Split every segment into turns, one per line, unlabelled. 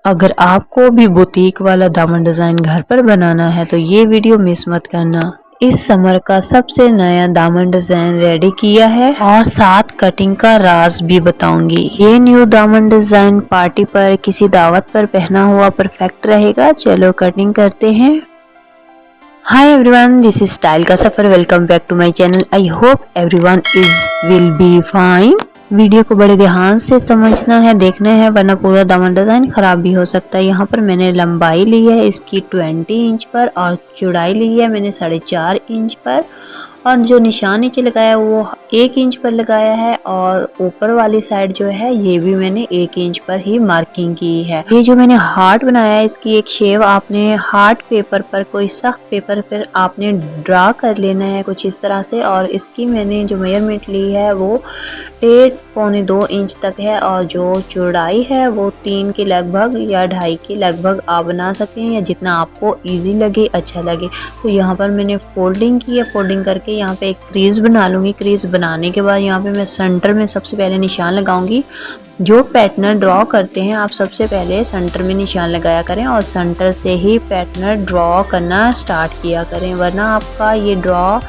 अगर आपको भी बुटीक वाला दामन डिज़ाइन घर पर बनाना है तो ये वीडियो मिस मत करना। इस समर का सबसे नया दामन डिज़ाइन रेडी किया है और साथ कटिंग का राज भी बताऊंगी। ये न्यू दामन डिज़ाइन पार्टी पर किसी दावत पर पहना हुआ परफेक्ट रहेगा। चलो कटिंग करते हैं। Hi everyone, this is style का सफर। Welcome back to my channel. I hope everyone will be fine. Video को बड़े ध्यान से समझना है, देखना है, वरना पूरा दामन डिज़ाइन खराब भी हो सकता है। यहाँ पर मैंने लंबाई ली है इसकी 20 इंच पर और चौड़ाई ली है मैंने 4.5 इंच पर, और जो निशान नीचे लगाया वो 1 इंच पर लगाया है, और ऊपर वाली साइड जो है ये भी मैंने 1 इंच पर ही मार्किंग की है। ये जो मैंने हार्ट बनाया है इसकी एक शेप आपने हार्ट पेपर पर, कोई सख्त पेपर पर आपने ड्रा कर लेना है कुछ इस तरह से। और इसकी मैंने जो मेजरमेंट ली है वो 1.25 इंच तक है, और जो चौड़ाई है वो 3 के लगभग या 2.5 के लगभग आप बना सकते हैं, या जितना आपको इजी लगे, अच्छा लगे। तो यहाँ पर मैंने फोल्डिंग की है। फोल्डिंग करके यहाँ पे एक क्रीज बना लूँगी। क्रीज बनाने के बाद यहाँ पे मैं सेंटर में सबसे पहले निशान लगाऊंगी। जो पैटर्न ड्रॉ करते हैं आप सबसे पहले सेंटर में निशान लगाया करें और सेंटर से ही पैटर्न ड्रॉ करना स्टार्ट किया करें, वरना आपका ये ड्रॉ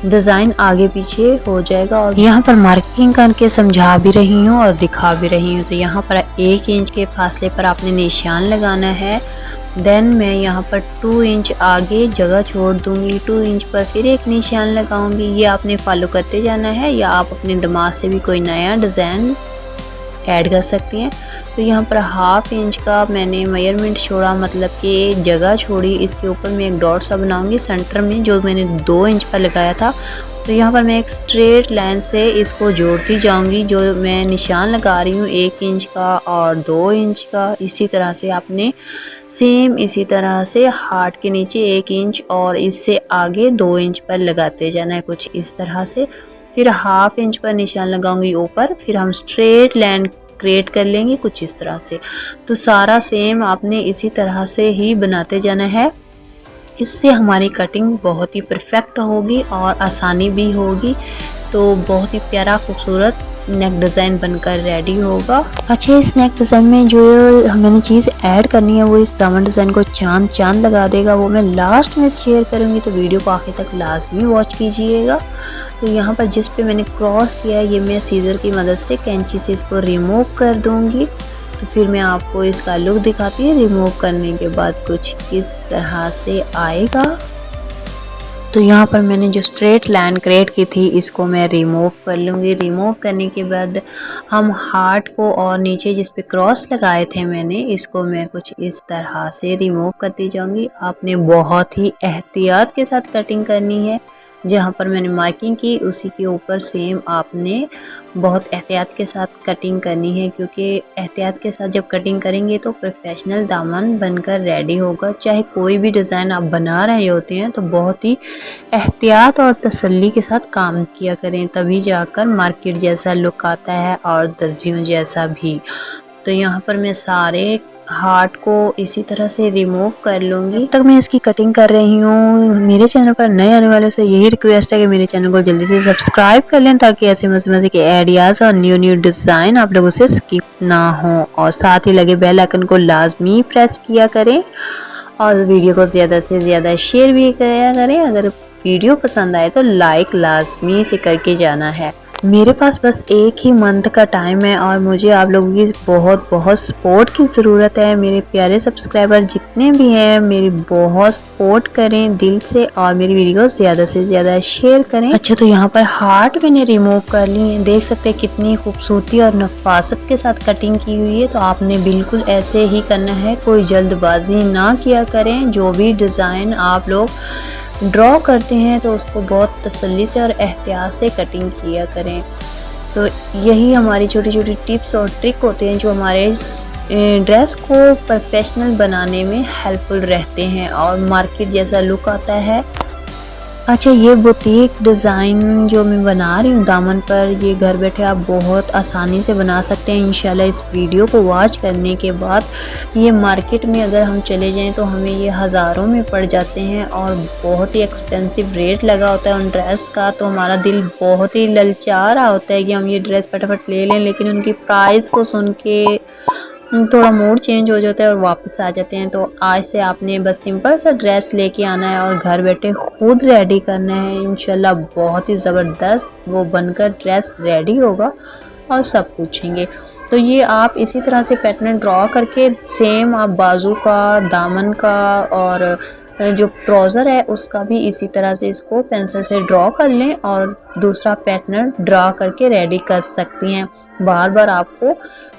डिज़ाइन आगे पीछे हो जाएगा। और यहाँ पर मार्किंग करके समझा भी रही हूँ और दिखा भी रही हूँ। तो यहाँ पर 1 इंच के फासले पर आपने निशान लगाना है। देन मैं यहाँ पर 2 इंच आगे जगह छोड़ दूंगी। 2 इंच पर फिर एक निशान लगाऊंगी। ये आपने फॉलो करते जाना है, या आप अपने दिमाग से भी कोई नया डिज़ाइन ऐड कर सकती हैं। तो यहाँ पर 1/2 इंच का मैंने मेजरमेंट छोड़ा, मतलब कि जगह छोड़ी। इसके ऊपर मैं एक डॉट सा बनाऊंगी सेंटर में, जो मैंने 2 इंच पर लगाया था। तो यहाँ पर मैं एक स्ट्रेट लाइन से इसको जोड़ती जाऊंगी। जो मैं निशान लगा रही हूँ 1 इंच का और 2 इंच का, इसी तरह से आपने सेम इसी तरह से हार्ट के नीचे 1 इंच और इससे आगे 2 इंच पर लगाते जाना है कुछ इस तरह से। फिर 1/2 इंच पर निशान लगाऊंगी ऊपर, फिर हम स्ट्रेट लाइन क्रिएट कर लेंगे कुछ इस तरह से। तो सारा सेम आपने इसी तरह से ही बनाते जाना है। इससे हमारी कटिंग बहुत ही परफेक्ट होगी और आसानी भी होगी। तो बहुत ही प्यारा खूबसूरत नेक डिज़ाइन बनकर रेडी होगा। अच्छा, इस नेक डिज़ाइन में जो मैंने चीज़ ऐड करनी है वो इस दामन डिज़ाइन को चांद चांद लगा देगा। वो मैं लास्ट में शेयर करूँगी, तो वीडियो को आखिर तक लाजमी वॉच कीजिएगा। तो यहाँ पर जिस पे मैंने क्रॉस किया है ये मैं सीजर की मदद से कैंची से इसको रिमूव कर दूँगी। तो फिर मैं आपको इसका लुक दिखाती हूँ रिमूव करने के बाद कुछ इस तरह से आएगा। तो यहाँ पर मैंने जो स्ट्रेट लाइन क्रिएट की थी इसको मैं रिमूव कर लूँगी। रिमूव करने के बाद हम हार्ट को और नीचे जिस पे क्रॉस लगाए थे मैंने, इसको मैं कुछ इस तरह से रिमूव करती जाऊँगी। आपने बहुत ही एहतियात के साथ कटिंग करनी है। जहाँ पर मैंने मार्किंग की उसी के ऊपर सेम आपने बहुत एहतियात के साथ कटिंग करनी है, क्योंकि एहतियात के साथ जब कटिंग करेंगे तो प्रोफेशनल दामन बनकर रेडी होगा। चाहे कोई भी डिज़ाइन आप बना रहे होते हैं तो बहुत ही एहतियात और तसल्ली के साथ काम किया करें, तभी जाकर मार्केट जैसा लुक आता है और दर्जियों जैसा भी। तो यहाँ पर मैं सारे हार्ट को इसी तरह से रिमूव कर लूँगी। तब तक मैं इसकी कटिंग कर रही हूँ। मेरे चैनल पर नए आने वाले से यही रिक्वेस्ट है कि मेरे चैनल को जल्दी से सब्सक्राइब कर लें, ताकि ऐसे मज़े के आइडियाज़ और न्यू डिज़ाइन आप लोगों से स्किप ना हो। और साथ ही लगे बेल आइकन को लाजमी प्रेस किया करें, और वीडियो को ज़्यादा से ज़्यादा शेयर भी किया करें। अगर वीडियो पसंद आए तो लाइक लाजमी से करके जाना है। मेरे पास बस 1 ही मंथ का टाइम है और मुझे आप लोगों की बहुत सपोर्ट की ज़रूरत है। मेरे प्यारे सब्सक्राइबर जितने भी हैं मेरी बहुत सपोर्ट करें दिल से, और मेरी वीडियो ज़्यादा से ज़्यादा शेयर करें। अच्छा, तो यहाँ पर हार्ट मैंने रिमूव कर ली है। देख सकते हैं कितनी खूबसूरती और नफासत के साथ कटिंग की हुई है। तो आपने बिल्कुल ऐसे ही करना है, कोई जल्दबाजी ना किया करें। जो भी डिज़ाइन आप लोग ड्रॉ करते हैं तो उसको बहुत तसल्ली से और एहतियात से कटिंग किया करें। तो यही हमारी छोटी छोटी टिप्स और ट्रिक होते हैं जो हमारे ड्रेस को प्रोफेशनल बनाने में हेल्पफुल रहते हैं और मार्केट जैसा लुक आता है। अच्छा, ये बुटीक डिज़ाइन जो मैं बना रही हूँ दामन पर, ये घर बैठे आप बहुत आसानी से बना सकते हैं इंशाल्लाह। इस वीडियो को वॉच करने के बाद ये मार्केट में अगर हम चले जाएं तो हमें ये हज़ारों में पड़ जाते हैं, और बहुत ही एक्सपेंसिव रेट लगा होता है उन ड्रेस का। तो हमारा दिल बहुत ही ललचा रहा होता है कि हम ये ड्रेस फटाफट ले लें, लेकिन उनकी प्राइस को सुन के थोड़ा मूड चेंज हो जाता है और वापस आ जाते हैं। तो आज से आपने बस सिंपल सा ड्रेस लेके आना है और घर बैठे खुद रेडी करना है। इंशाल्लाह बहुत ही ज़बरदस्त वो बनकर ड्रेस रेडी होगा और सब पूछेंगे। तो ये आप इसी तरह से पैटर्न ड्रॉ करके सेम आप बाजू का, दामन का और जो ट्राउज़र है उसका भी इसी तरह से इसको पेंसिल से ड्रॉ कर लें और दूसरा पैटर्न ड्रॉ करके रेडी कर सकती हैं। बार बार आपको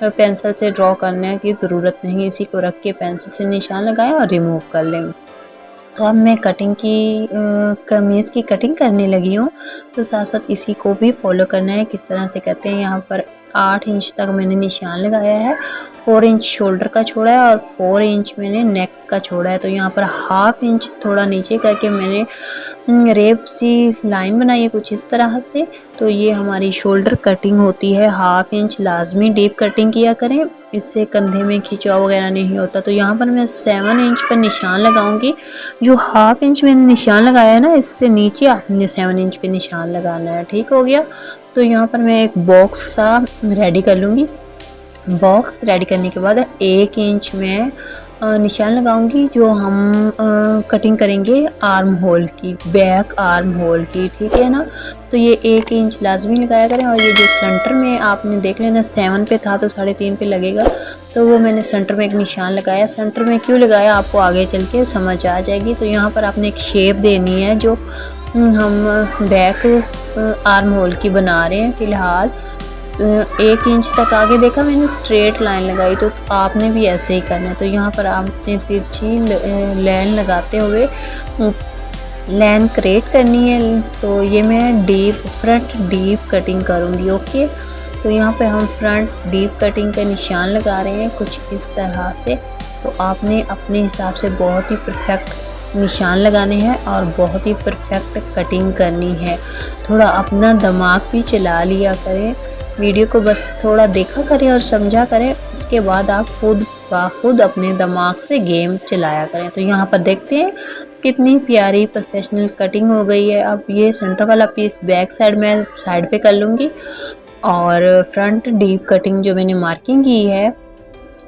पेंसिल से ड्रॉ करने की ज़रूरत नहीं, इसी को रख के पेंसिल से निशान लगाएं और रिमूव कर लें। तो अब मैं कटिंग की कमीज़ की कटिंग करने लगी हूँ। तो साथ साथ इसी को भी फॉलो करना है, किस तरह से करते हैं। यहाँ पर 8 इंच तक मैंने निशान लगाया है, 4 इंच शोल्डर का छोड़ा है और 4 इंच मैंने नेक का छोड़ा है। तो यहाँ पर हाफ इंच थोड़ा नीचे करके मैंने रेप सी लाइन बनाई है कुछ इस तरह से। तो ये हमारी शोल्डर कटिंग होती है। हाफ इंच लाजमी डीप कटिंग किया करें, इससे कंधे में खिंचाव वगैरह नहीं होता। तो यहाँ पर मैं 7 इंच पर निशान लगाऊंगी। जो हाफ इंच मैंने निशान लगाया है ना, इससे नीचे आपने 7 इंच पे निशान लगाना है। ठीक हो गया। तो यहाँ पर मैं एक बॉक्स सा रेडी कर लूँगी। बॉक्स रेडी करने के बाद 1 इंच में निशान लगाऊंगी जो हम कटिंग करेंगे आर्म होल की, बैक आर्म होल की। ठीक है ना। तो ये 1 इंच लाजमी लगाया करें। और ये जो सेंटर में आपने देख लेना 7 पे था तो 3.5 पे लगेगा, तो वो मैंने सेंटर में एक निशान लगाया। सेंटर में क्यों लगाया आपको आगे चल के समझ आ जाएगी। तो यहाँ पर आपने एक शेप देनी है जो हम बैक आर्म होल की बना रहे हैं। फ़िलहाल 1 इंच तक आगे देखा मैंने स्ट्रेट लाइन लगाई, तो आपने भी ऐसे ही करना है। तो यहाँ पर आपने तिरछी लाइन लगाते हुए लाइन क्रिएट करनी है। तो ये मैं फ्रंट डीप कटिंग करूँगी। ओके। तो यहाँ पे हम फ्रंट डीप कटिंग का निशान लगा रहे हैं कुछ इस तरह से। तो आपने अपने हिसाब से बहुत ही परफेक्ट निशान लगाने हैं और बहुत ही परफेक्ट कटिंग करनी है। थोड़ा अपना दिमाग भी चला लिया करें, वीडियो को बस थोड़ा देखा करें और समझा करें, उसके बाद आप खुद अपने दिमाग से गेम चलाया करें। तो यहाँ पर देखते हैं कितनी प्यारी प्रोफेशनल कटिंग हो गई है। अब ये सेंटर वाला पीस बैक साइड में साइड पे कर लूँगी और फ्रंट डीप कटिंग जो मैंने मार्किंग की है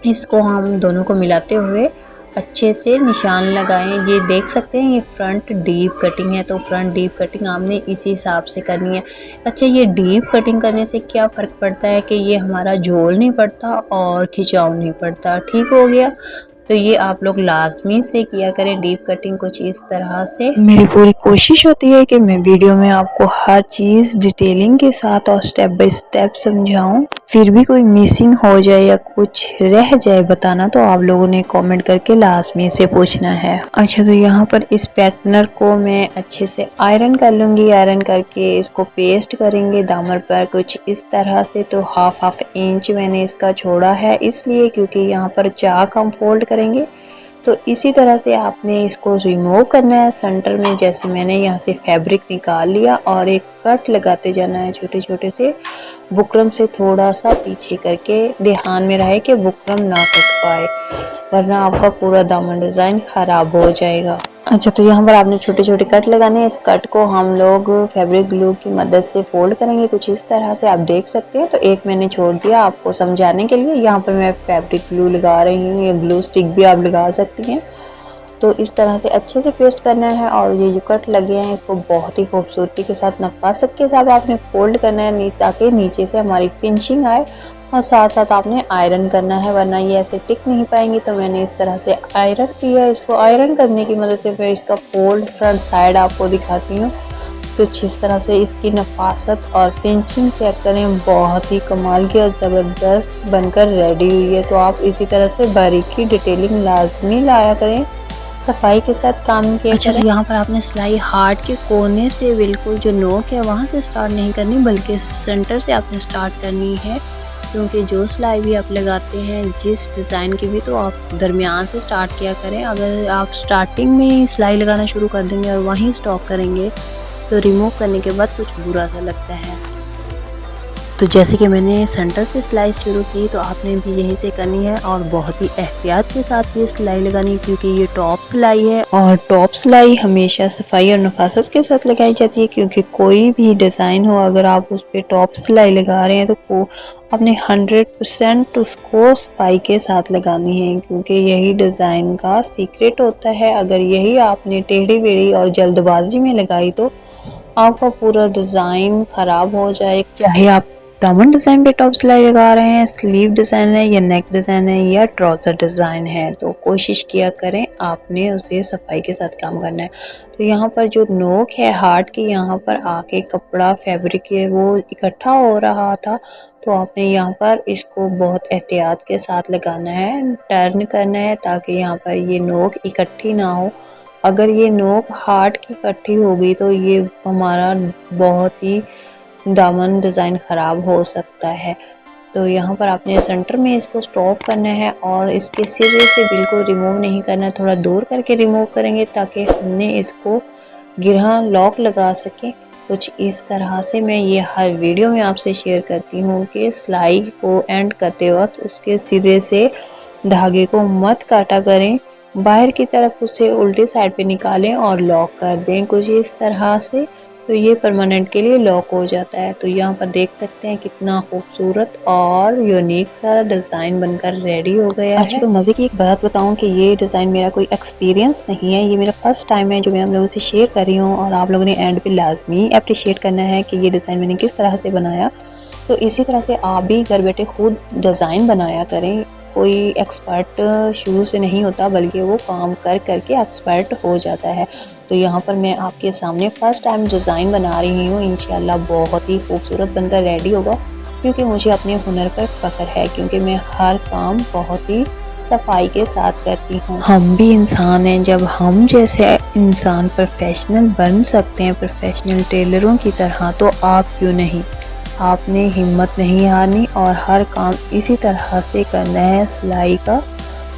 इसको हम दोनों को मिलाते हुए अच्छे से निशान लगाएं। ये देख सकते हैं ये फ्रंट डीप कटिंग है। तो फ्रंट डीप कटिंग आपने इसी हिसाब से करनी है। अच्छा, ये डीप कटिंग करने से क्या फ़र्क पड़ता है कि ये हमारा झोल नहीं पड़ता और खिंचाव नहीं पड़ता। ठीक हो गया। तो ये आप लोग लाजमी से किया करें डीप कटिंग कुछ इस तरह से। मेरी पूरी कोशिश होती है कि मैं वीडियो में आपको हर चीज़ डिटेलिंग के साथ और स्टेप बाय स्टेप समझाऊं। फिर भी कोई मिसिंग हो जाए या कुछ रह जाए बताना तो आप लोगों ने कमेंट करके लाजमी से पूछना है। अच्छा, तो यहाँ पर इस पैटर्न को मैं अच्छे से आयरन कर लूँगी। आयरन करके इसको पेस्ट करेंगे दामन पर कुछ इस तरह से। तो हाफ इंच मैंने इसका छोड़ा है इसलिए क्योंकि यहाँ पर चाक हम फोल्ड करेंगे। तो इसी तरह से आपने इसको रिमूव करना है सेंटर में। जैसे मैंने यहाँ से फैब्रिक निकाल लिया और एक कट लगाते जाना है छोटे छोटे से, बुकरम से थोड़ा सा पीछे करके। ध्यान में रहे कि बुकरम ना कट पाए वरना आपका पूरा दामन डिज़ाइन ख़राब हो जाएगा। अच्छा, तो यहाँ पर आपने छोटे छोटे कट लगाने हैं। इस कट को हम लोग फैब्रिक ग्लू की मदद से फोल्ड करेंगे कुछ इस तरह से, आप देख सकते हैं। तो एक मैंने छोड़ दिया आपको समझाने के लिए। यहाँ पर मैं फैब्रिक ग्लू लगा रही हूँ, या ग्लू स्टिक भी आप लगा सकती हैं। तो इस तरह से अच्छे से पेस्ट करना है। और ये जो कट लगे हैं इसको बहुत ही खूबसूरती के साथ नफासत के साथ आपने फोल्ड करना है ताकि नीचे से हमारी फिनिशिंग आए। और साथ साथ आपने आयरन करना है वरना ये ऐसे टिक नहीं पाएंगी। तो मैंने इस तरह से आयरन किया। इसको आयरन करने की मदद से मैं इसका फोल्ड फ्रंट साइड आपको दिखाती हूँ। कुछ इस तरह से इसकी नफासत और फिनिशिंग चेक करें, बहुत ही कमाल की और ज़बरदस्त बनकर रेडी हुई है। तो आप इसी तरह से बारीकी डिटेलिंग लाजमी लाया करें, सफाई के साथ काम किया। अच्छा, तो यहाँ पर आपने सिलाई हार्ट के कोने से बिल्कुल जो नोक है वहाँ से स्टार्ट नहीं करनी बल्कि सेंटर से आपने स्टार्ट करनी है। क्योंकि जो सिलाई भी आप लगाते हैं जिस डिज़ाइन की भी, तो आप दरमियान से स्टार्ट किया करें। अगर आप स्टार्टिंग में सिलाई लगाना शुरू कर देंगे और वहीं स्टॉप करेंगे तो रिमूव करने के बाद कुछ बुरा सा लगता है। तो जैसे कि मैंने सेंटर से सिलाई शुरू की तो आपने भी यहीं से करनी है और बहुत ही एहतियात के साथ ये सिलाई लगानी है, क्योंकि ये टॉप सिलाई है और टॉप सिलाई हमेशा सफाई और नफासत के साथ लगाई जाती है। क्योंकि कोई भी डिज़ाइन हो, अगर आप उस पर टॉप सिलाई लगा रहे हैं तो आपने 100% उसको सफाई के साथ लगानी है, क्योंकि यही डिज़ाइन का सीक्रेट होता है। अगर यही आपने टेढ़ी बेढ़ी और जल्दबाजी में लगाई तो आपका पूरा डिज़ाइन ख़राब हो जाए। चाहे आप दामन डिज़ाइन पे टॉप सिलाई लगा रहे हैं, स्लीव डिज़ाइन है या नेक डिज़ाइन है या ट्राउज़र डिज़ाइन है, तो कोशिश किया करें आपने उसे सफाई के साथ काम करना है। तो यहाँ पर जो नोक है हार्ट की, यहाँ पर आके कपड़ा फैब्रिक है वो इकट्ठा हो रहा था, तो आपने यहाँ पर इसको बहुत एहतियात के साथ लगाना है, टर्न करना है ताकि यहाँ पर ये नोक इकट्ठी ना हो। अगर ये नोक हार्ट की इकट्ठी होगी तो ये हमारा बहुत ही दामन डिज़ाइन ख़राब हो सकता है। तो यहाँ पर आपने सेंटर में इसको स्टॉप करना है और इसके सिरे से बिल्कुल रिमूव नहीं करना, थोड़ा दूर करके रिमूव करेंगे ताकि हमने इसको गिरहा लॉक लगा सकें। कुछ इस तरह से मैं ये हर वीडियो में आपसे शेयर करती हूँ कि सिलाई को एंड करते वक्त उसके सिरे से धागे को मत काटा करें, बाहर की तरफ उसे उल्टी साइड पे निकालें और लॉक कर दें कुछ इस तरह से, तो ये परमानेंट के लिए लॉक हो जाता है। तो यहाँ पर देख सकते हैं कितना खूबसूरत और यूनिक सा डिज़ाइन बनकर रेडी हो गया है। अच्छा, तो मज़े की एक बात बताऊँ कि ये डिज़ाइन मेरा कोई एक्सपीरियंस नहीं है, ये मेरा फर्स्ट टाइम है जो मैं आप लोगों से शेयर कर रही हूँ और आप लोगों ने एंड पे लाजमी अप्रिशिएट करना है कि ये डिज़ाइन मैंने किस तरह से बनाया। तो इसी तरह से आप भी घर बैठे खुद डिज़ाइन बनाया करें। कोई एक्सपर्ट शुरू से नहीं होता, बल्कि वो काम कर करके एक्सपर्ट हो जाता है। तो यहाँ पर मैं आपके सामने फ़र्स्ट टाइम डिज़ाइन बना रही हूँ, इंशाल्लाह बहुत ही खूबसूरत बनकर रेडी होगा, क्योंकि मुझे अपने हुनर पर फ़ख्र है, क्योंकि मैं हर काम बहुत ही सफाई के साथ करती हूँ। हम भी इंसान हैं, जब हम जैसे इंसान प्रोफेशनल बन सकते हैं प्रोफेशनल टेलरों की तरह, तो आप क्यों नहीं। आपने हिम्मत नहीं हारनी और हर काम इसी तरह से करना है सिलाई का,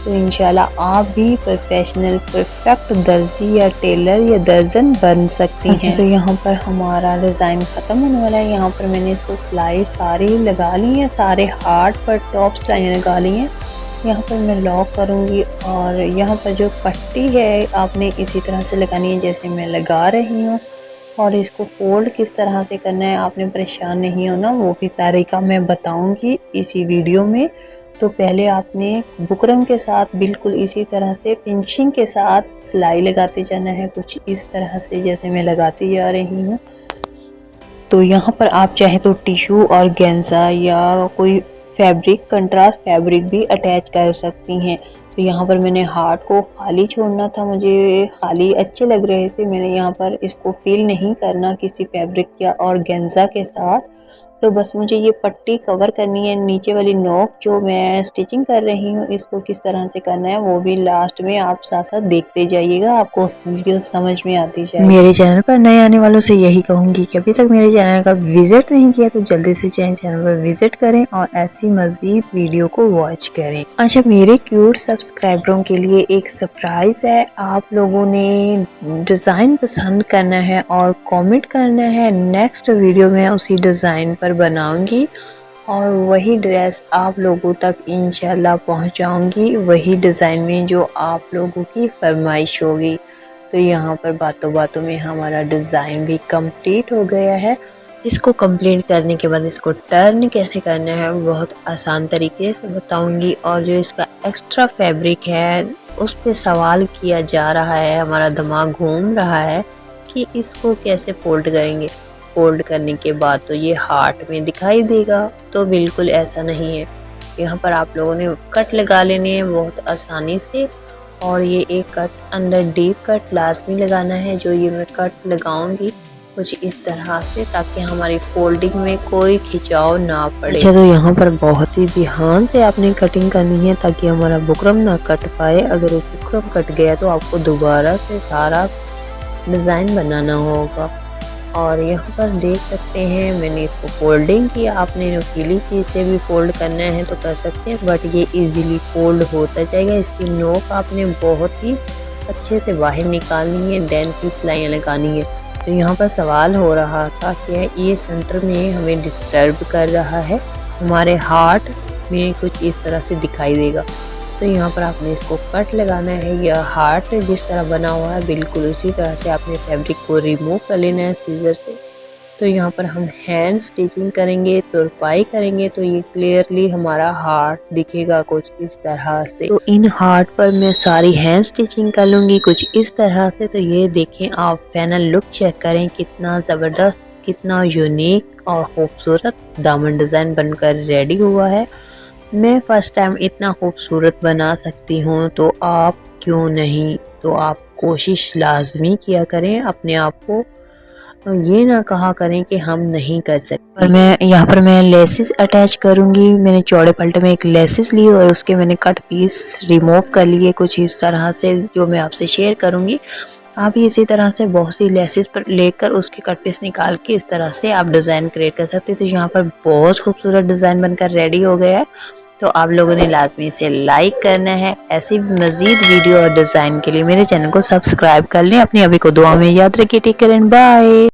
तो इंशाल्लाह आप भी प्रोफेशनल परफेक्ट दर्जी या टेलर या दर्जन बन सकती हैं। तो यहाँ पर हमारा डिज़ाइन ख़त्म होने वाला है। यहाँ पर मैंने इसको सिलाई सारी लगा ली है, सारे हार्ट पर टॉप सिलाई लगा ली हैं। यहाँ पर मैं लॉक करूँगी और यहाँ पर जो पट्टी है आपने इसी तरह से लगानी है जैसे मैं लगा रही हूँ, और इसको फोल्ड किस तरह से करना है आपने परेशान नहीं होना, वो भी तरीका मैं बताऊंगी इसी वीडियो में। तो पहले आपने बुकरम के साथ बिल्कुल इसी तरह से पिंचिंग के साथ सिलाई लगाते जाना है, कुछ इस तरह से जैसे मैं लगाती जा रही हूँ। तो यहाँ पर आप चाहे तो टिश्यू और गेंजा या कोई फैब्रिक कंट्रास्ट फैब्रिक भी अटैच कर सकती हैं। तो यहाँ पर मैंने हार्ट को खाली छोड़ना था, मुझे खाली अच्छे लग रहे थे, मैंने यहाँ पर इसको फिल नहीं करना किसी फैब्रिक या और गेंजा के साथ। तो बस मुझे ये पट्टी कवर करनी है, नीचे वाली नोक जो मैं स्टिचिंग कर रही हूँ इसको किस तरह से करना है वो भी लास्ट में आप साथ साथ देखते जाइएगा, आपको वीडियो समझ में आती जाएगी। मेरे चैनल पर नए आने वालों से यही कहूँगी कि अभी तक मेरे चैनल का विजिट नहीं किया तो जल्दी से चैनल पर विजिट करें और ऐसी मजीद वीडियो को वॉच करें। अच्छा, मेरे क्यूट सब्सक्राइबरों के लिए एक सरप्राइज है, आप लोगों ने डिज़ाइन पसंद करना है और कमेंट करना है, नेक्स्ट वीडियो में उसी डिज़ाइन पर बनाऊंगी और वही ड्रेस आप लोगों तक इंशाल्लाह पहुंचाऊंगी, वही डिज़ाइन में जो आप लोगों की फरमाइश होगी। तो यहाँ पर बातों बातों में हमारा डिज़ाइन भी कंप्लीट हो गया है। इसको कंप्लीट करने के बाद इसको टर्न कैसे करना है बहुत आसान तरीके से बताऊंगी, और जो इसका एक्स्ट्रा फैब्रिक है उस पर सवाल किया जा रहा है, हमारा दिमाग घूम रहा है कि इसको कैसे फोल्ड करेंगे। फोल्ड करने के बाद तो ये हार्ट में दिखाई देगा, तो बिल्कुल ऐसा नहीं है। यहाँ पर आप लोगों ने कट लगा लेने हैं बहुत आसानी से, और ये एक कट अंदर डीप कट लाजमी लगाना है, जो ये मैं कट लगाऊंगी कुछ इस तरह से ताकि हमारी फोल्डिंग में कोई खिंचाव ना पड़े। अच्छा, तो यहाँ पर बहुत ही ध्यान से आपने कटिंग करनी है ताकि हमारा बुकरम ना कट पाए। अगर वो बुकरम कट गया तो आपको दोबारा से सारा डिज़ाइन बनाना होगा। और यहाँ पर देख सकते हैं मैंने इसको फोल्डिंग किया, आपने नुकीली चीज़ से भी फोल्ड करना है तो कर सकते हैं, बट ये इजीली फोल्ड होता जाएगा। इसकी नोक आपने बहुत ही अच्छे से बाहर निकालनी है, देन फिर सिलाइयाँ लगानी है। तो यहाँ पर सवाल हो रहा था कि ये सेंटर में हमें डिस्टर्ब कर रहा है, हमारे हार्ट में कुछ इस तरह से दिखाई देगा। तो यहाँ पर आपने इसको कट लगाना है। यह हार्ट जिस तरह बना हुआ है बिल्कुल उसी तरह से आपने फैब्रिक को रिमूव कर लेना है सीजर से। तो यहाँ पर हम हैंड स्टिचिंग करेंगे, तुरपाई करेंगे तो ये क्लियरली हमारा हार्ट दिखेगा कुछ इस तरह से। तो इन हार्ट पर मैं सारी हैंड स्टिचिंग कर लूँगी कुछ इस तरह से। तो ये देखें, आप फाइनल लुक चेक करें, कितना ज़बरदस्त, कितना यूनिक और खूबसूरत दामन डिज़ाइन बनकर रेडी हुआ है। मैं फ़र्स्ट टाइम इतना खूबसूरत बना सकती हूँ तो आप क्यों नहीं। तो आप कोशिश लाजमी किया करें, अपने आप को ये ना कहा करें कि हम नहीं कर सकते। और मैं यहाँ पर मैं लेसेस अटैच करूँगी। मैंने चौड़े पल्टे में एक लेसेस ली और उसके मैंने कट पीस रिमूव कर लिए कुछ इस तरह से, जो मैं आपसे शेयर करूँगी। आप इसी तरह से बहुत सी लेसेस पर लेकर उसके कट पीस निकाल के इस तरह से आप डिज़ाइन क्रिएट कर सकते हैं। तो यहाँ पर बहुत खूबसूरत डिज़ाइन बनकर रेडी हो गया है। तो आप लोगों ने लाजमी से लाइक करना है। ऐसी मज़ीद वीडियो और डिज़ाइन के लिए मेरे चैनल को सब्सक्राइब कर लें। अपनी अभी को दुआ में याद रखिए। Take care and bye.